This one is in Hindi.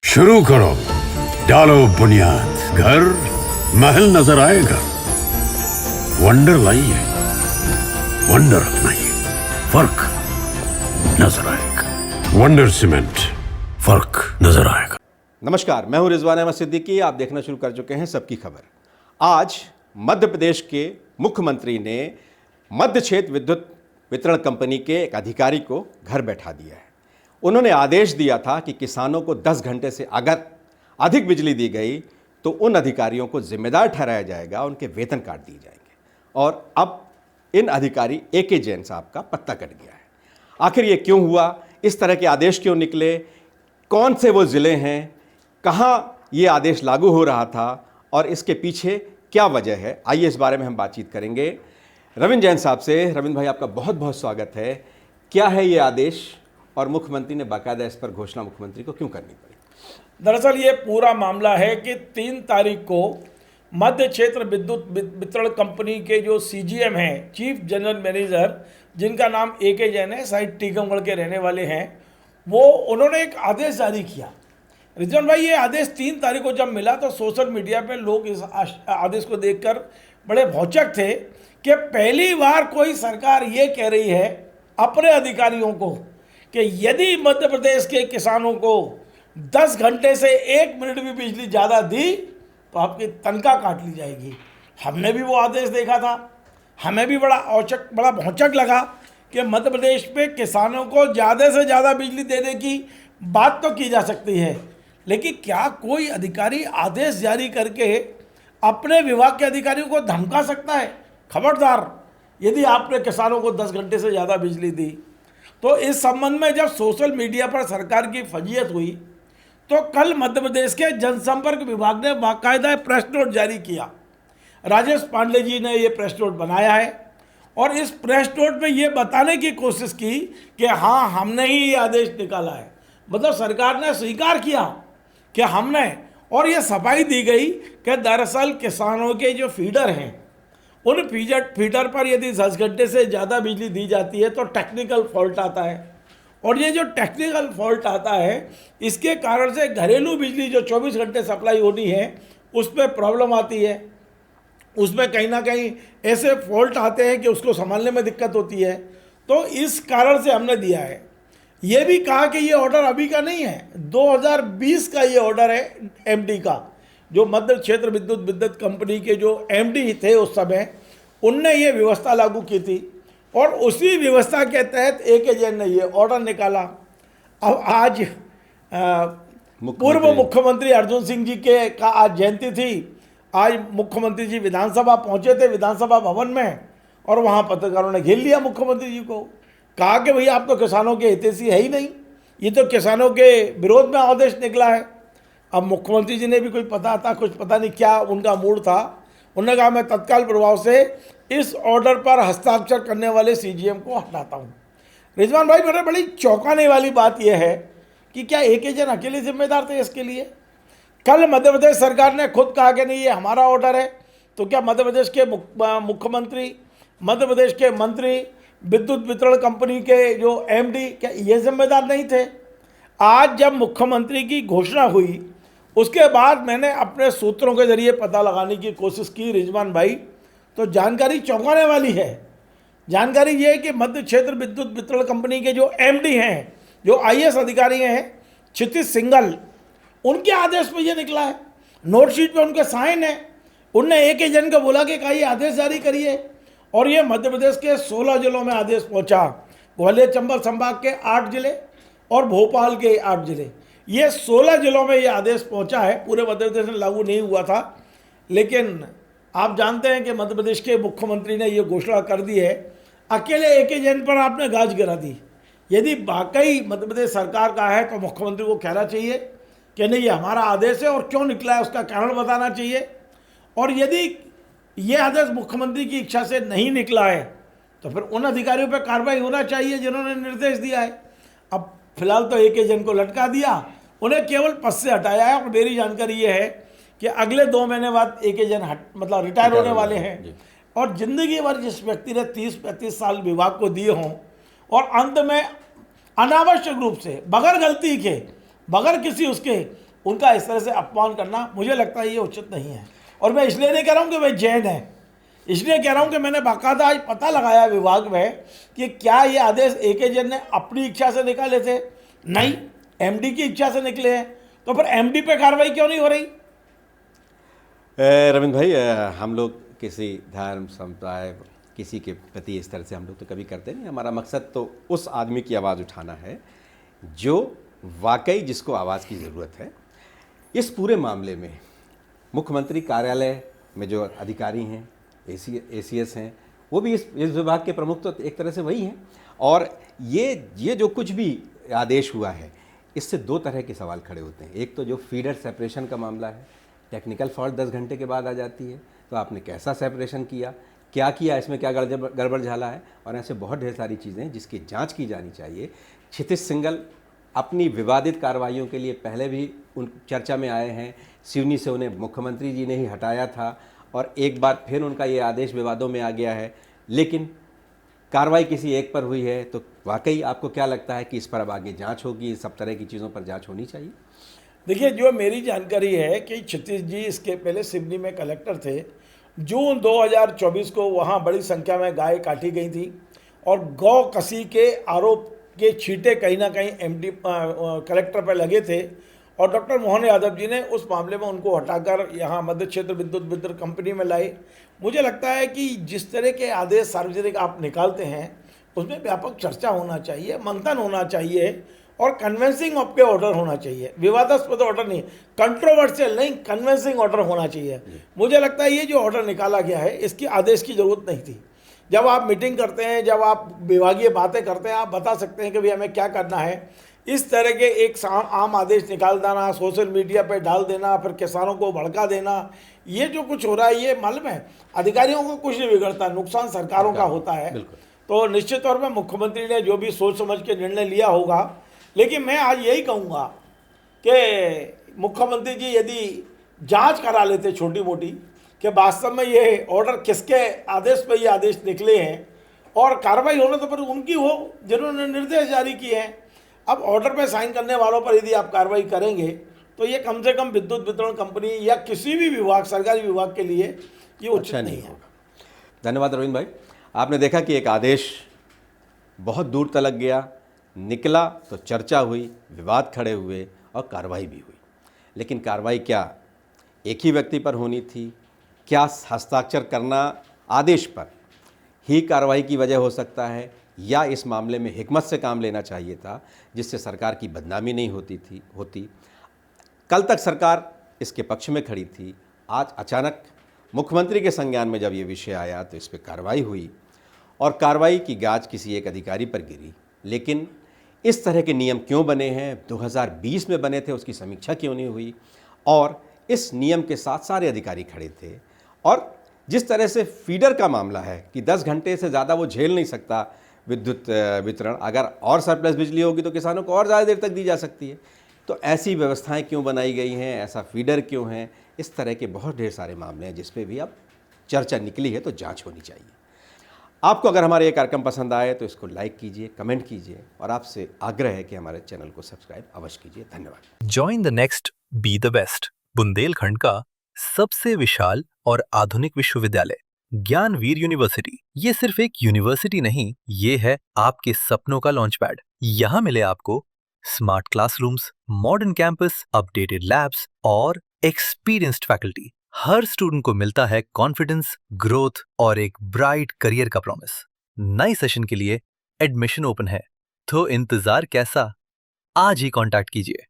शुरू करो, डालो बुनियाद, घर महल नजर आएगा। वंडर लाइए, वंडर अपनाइए, फर्क नजर आएगा। वंडर सीमेंट, फर्क नजर आएगा। नमस्कार, मैं हूं रिजवान अहमद सिद्दीकी। आप देखना शुरू कर चुके हैं सबकी खबर। आज मध्य प्रदेश के मुख्यमंत्री ने मध्य क्षेत्र विद्युत वितरण कंपनी के एक अधिकारी को घर बैठा दिया है। उन्होंने आदेश दिया था कि किसानों को 10 घंटे से अगर अधिक बिजली दी गई तो उन अधिकारियों को जिम्मेदार ठहराया जाएगा, उनके वेतन काट दिए जाएंगे। और अब इन अधिकारी ए.के. जैन साहब का पत्ता कट गया है। आखिर ये क्यों हुआ, इस तरह के आदेश क्यों निकले, कौन से वो ज़िले हैं, कहाँ ये आदेश लागू हो रहा था और इसके पीछे क्या वजह है, आइए इस बारे में हम बातचीत करेंगे रविंद्र जैन साहब से। रविंद्र भाई, आपका बहुत बहुत स्वागत है। क्या है ये आदेश और मुख्यमंत्री ने बाकायदा इस पर घोषणा मुख्यमंत्री को क्यों करनी पड़ी? दरअसल ये पूरा मामला है कि 3 तारीख को मध्य क्षेत्र विद्युत वितरण कंपनी के जो सीजीएम हैं, चीफ जनरल मैनेजर, जिनका नाम ए.के. जैन है, शायद टीकमगढ़ के रहने वाले हैं, उन्होंने एक आदेश जारी किया। रिजवान भाई, ये आदेश 3 तारीख को जब मिला तो सोशल मीडिया पे लोग इस आदेश को देखकर बड़े भौचक थे कि पहली बार कोई सरकार ये कह रही है अपने अधिकारियों को कि यदि मध्य प्रदेश के किसानों को 10 घंटे से 1 मिनट भी बिजली ज़्यादा दी तो आपकी तनख्वाह काट ली जाएगी। हमने भी वो आदेश देखा था, हमें भी बड़ा भौचक लगा कि मध्य प्रदेश पे किसानों को ज़्यादा से ज़्यादा बिजली देने की बात तो की जा सकती है, लेकिन क्या कोई अधिकारी आदेश जारी करके अपने विभाग के अधिकारियों को धमका सकता है? खबरदार, यदि आपने किसानों को 10 घंटे से ज़्यादा बिजली दी। तो इस संबंध में जब सोशल मीडिया पर सरकार की फजीयत हुई तो कल मध्य प्रदेश के जनसंपर्क विभाग ने बाकायदा प्रेस नोट जारी किया। राजेश पांडे जी ने ये प्रेस नोट बनाया है और इस प्रेस नोट में ये बताने की कोशिश की कि हाँ, हमने ही ये आदेश निकाला है। मतलब सरकार ने स्वीकार किया कि हमने, और ये सफाई दी गई कि दरअसल किसानों के जो फीडर हैं उन फीडर पर यदि 10 घंटे से ज़्यादा बिजली दी जाती है तो टेक्निकल फॉल्ट आता है, और ये जो टेक्निकल फॉल्ट आता है इसके कारण से घरेलू बिजली जो 24 घंटे सप्लाई होनी है उस पर प्रॉब्लम आती है। उसमें कहीं ना कहीं ऐसे फॉल्ट आते हैं कि उसको संभालने में दिक्कत होती है। तो इस कारण से हमने दिया है। ये भी कहा कि ये ऑर्डर अभी का नहीं है, 2020 का ये ऑर्डर है एमडी का, जो मध्य क्षेत्र विद्युत वितरण कंपनी के जो एमडी थे उस समय, उनने ये व्यवस्था लागू की थी और उसी व्यवस्था के तहत ए.के. जैन ने ये ऑर्डर निकाला। अब आज पूर्व मुख्यमंत्री अर्जुन सिंह जी का आज जयंती थी। आज मुख्यमंत्री जी विधानसभा पहुंचे थे, विधानसभा भवन में, और वहाँ पत्रकारों ने घेर लिया मुख्यमंत्री जी को। कहा कि भैया आप तो किसानों के हितैषी है ही नहीं, ये तो किसानों के विरोध में आदेश निकला है। अब मुख्यमंत्री जी ने भी कुछ पता नहीं क्या उनका मूड था। उन्होंने कहा मैं तत्काल प्रभाव से इस ऑर्डर पर हस्ताक्षर करने वाले सीजीएम को हटाता हूँ। रिजवान भाई, मेरे बड़ी चौंकाने वाली बात यह है कि क्या ए.के. जैन अकेले जिम्मेदार थे इसके लिए? कल मध्य प्रदेश सरकार ने खुद कहा कि नहीं, ये हमारा ऑर्डर है। तो क्या मध्य प्रदेश के मुख्यमंत्री, मध्य प्रदेश के मंत्री, विद्युत वितरण कंपनी के जो एमडी, क्या ये जिम्मेदार नहीं थे? आज जब मुख्यमंत्री की घोषणा हुई उसके बाद मैंने अपने सूत्रों के जरिए पता लगाने की कोशिश की रिजवान भाई, तो जानकारी चौंकाने वाली है। जानकारी ये है कि मध्य क्षेत्र विद्युत वितरण कंपनी के जो एमडी हैं, जो आईएएस अधिकारी हैं, क्षितिज सिंघल, उनके आदेश पे ये निकला है। नोटशीट पे उनके साइन है। उनने ए.के. जैन को बोला कि ये आदेश जारी करिए, और ये मध्य प्रदेश के 16 जिलों में आदेश पहुंचा। ग्वालियर चंबल संभाग के 8 जिले और भोपाल के 8 जिले, ये 16 जिलों में ये आदेश पहुंचा है। पूरे मध्य प्रदेश में लागू नहीं हुआ था, लेकिन आप जानते हैं कि मध्य प्रदेश के मुख्यमंत्री ने ये घोषणा कर दी है। अकेले ए.के. जैन पर आपने गाज गिरा दी। यदि वाकई मध्य प्रदेश सरकार का है तो मुख्यमंत्री को कहना चाहिए कि नहीं, ये हमारा आदेश है और क्यों निकला है उसका कारण बताना चाहिए। और यदि ये आदेश मुख्यमंत्री की इच्छा से नहीं निकला है तो फिर उन अधिकारियों पर कार्रवाई होना चाहिए जिन्होंने निर्देश दिया है। अब फिलहाल तो ए.के. जैन को लटका दिया, उन्हें केवल पद से हटाया है। और मेरी जानकारी ये है कि अगले 2 महीने बाद ए.के. जैन रिटायर होने वाले हैं। और ज़िंदगी भर जिस व्यक्ति ने 30-35 साल विभाग को दिए हों और अंत में अनावश्यक रूप से बगैर गलती के, बगैर किसी उसके, उनका इस तरह से अपमान करना मुझे लगता है ये उचित नहीं है। और मैं इसलिए नहीं कह रहा हूँ कि वे जैन हैं, इसलिए कह रहा हूँ कि मैंने बाकायदा आज पता लगाया विभाग में कि क्या ये आदेश ए.के. जैन ने अपनी इच्छा से निकाले थे, नहीं, एमडी की इच्छा से निकले हैं। तो फिर एमडी पे कार्रवाई क्यों नहीं हो रही? रविंद्र भाई, हम लोग किसी धर्म संप्रदाय किसी के प्रति इस तरह से हम लोग तो कभी करते नहीं। हमारा मकसद तो उस आदमी की आवाज़ उठाना है जो वाकई जिसको आवाज़ की ज़रूरत है। इस पूरे मामले में मुख्यमंत्री कार्यालय में जो अधिकारी हैं, एसीएस हैं, वो भी इस विभाग के प्रमुख तो एक तरह से वही हैं। और ये जो कुछ भी आदेश हुआ है, इससे दो तरह के सवाल खड़े होते हैं। एक तो जो फीडर सेपरेशन का मामला है, टेक्निकल फॉल्ट 10 घंटे के बाद आ जाती है, तो आपने कैसा सेपरेशन किया, क्या किया, इसमें क्या गड़बड़ झाला है, और ऐसे बहुत ढेर सारी चीज़ें हैं जिसकी जांच की जानी चाहिए। क्षितिज सिंगल अपनी विवादित कार्रवाइयों के लिए पहले भी उन चर्चा में आए हैं। सिवनी से उन्हें मुख्यमंत्री जी ने ही हटाया था और एक बार फिर उनका ये आदेश विवादों में आ गया है, लेकिन कार्रवाई किसी एक पर हुई है। तो वाकई आपको क्या लगता है कि इस पर अब आगे जांच होगी, सब तरह की चीज़ों पर जांच होनी चाहिए? देखिए, जो मेरी जानकारी है कि क्षितिज जी इसके पहले सिवनी में कलेक्टर थे। जून 2024 को वहाँ बड़ी संख्या में गाय काटी गई थी और गौ कसी के आरोप के छींटे कहीं ना कहीं एमडी कलेक्टर पर लगे थे और डॉक्टर मोहन यादव जी ने उस मामले में उनको हटाकर यहाँ मध्य क्षेत्र विद्युत वितरण कंपनी में लाए। मुझे लगता है कि जिस तरह के आदेश सार्वजनिक आप निकालते हैं उसमें व्यापक चर्चा होना चाहिए, मंथन होना चाहिए और कन्विंसिंग ऑफ के ऑर्डर होना चाहिए। विवादास्पद ऑर्डर नहीं, कंट्रोवर्शियल नहीं, कन्विंसिंग ऑर्डर होना चाहिए। मुझे लगता है ये जो ऑर्डर निकाला गया है इसकी आदेश की ज़रूरत नहीं थी। जब आप मीटिंग करते हैं, जब आप विभागीय बातें करते हैं, आप बता सकते हैं कि भाई हमें क्या करना है। इस तरह के एक आम आदेश निकाल देना, सोशल मीडिया पर डाल देना, फिर किसानों को भड़का देना, ये जो कुछ हो रहा है ये मालूम है अधिकारियों को कुछ नहीं बिगड़ता, नुकसान सरकारों का होता है। तो निश्चित तौर पर मुख्यमंत्री ने जो भी सोच समझ के निर्णय लिया होगा, लेकिन मैं आज यही कहूँगा कि मुख्यमंत्री जी यदि जांच करा लेते छोटी मोटी कि वास्तव में ये ऑर्डर किसके आदेश पर ये आदेश निकले हैं और कार्रवाई होना तो फिर उनकी हो जिन्होंने निर्देश जारी किए हैं। अब ऑर्डर पे साइन करने वालों पर यदि आप कार्रवाई करेंगे तो ये कम से कम विद्युत वितरण कंपनी या किसी भी विभाग, सरकारी विभाग के लिए ये उचित नहीं है। धन्यवाद रविंद्र भाई। आपने देखा कि एक आदेश बहुत दूर तलक गया, निकला तो चर्चा हुई, विवाद खड़े हुए और कार्रवाई भी हुई। लेकिन कार्रवाई क्या एक ही व्यक्ति पर होनी थी? क्या हस्ताक्षर करना आदेश पर ही कार्रवाई की वजह हो सकता है, या इस मामले में हिकमत से काम लेना चाहिए था जिससे सरकार की बदनामी नहीं होती? कल तक सरकार इसके पक्ष में खड़ी थी, आज अचानक मुख्यमंत्री के संज्ञान में जब ये विषय आया तो इस पर कार्रवाई हुई और कार्रवाई की गाज किसी एक अधिकारी पर गिरी। लेकिन इस तरह के नियम क्यों बने हैं, 2020 में बने थे, उसकी समीक्षा क्यों नहीं हुई? और इस नियम के साथ सारे अधिकारी खड़े थे। और जिस तरह से फीडर का मामला है कि 10 घंटे से ज़्यादा वो झेल नहीं सकता विद्युत वितरण, अगर और सरप्लस बिजली होगी तो किसानों को और ज़्यादा देर तक दी जा सकती है। तो ऐसी व्यवस्थाएं क्यों बनाई गई हैं, ऐसा फीडर क्यों है? इस तरह के बहुत ढेर सारे मामले हैं जिस पे भी अब चर्चा निकली है, तो जांच होनी चाहिए। आपको अगर हमारे ये कार्यक्रम पसंद आए तो इसको लाइक कीजिए, कमेंट कीजिए और आपसे आग्रह है कि हमारे चैनल को सब्सक्राइब अवश्य कीजिए। धन्यवाद। Join the next be the best, Bundelkhand का सबसे विशाल और आधुनिक विश्वविद्यालय ज्ञानवीर यूनिवर्सिटी। ये सिर्फ एक यूनिवर्सिटी नहीं, ये है आपके सपनों का लॉन्च पैड। यहाँ मिले आपको smart classrooms, modern campus, updated labs और एक्सपीरियंस्ड फैकल्टी। हर स्टूडेंट को मिलता है कॉन्फिडेंस, ग्रोथ और एक ब्राइट करियर का प्रॉमिस। नए सेशन के लिए एडमिशन ओपन है, तो इंतजार कैसा? आज ही कांटेक्ट कीजिए।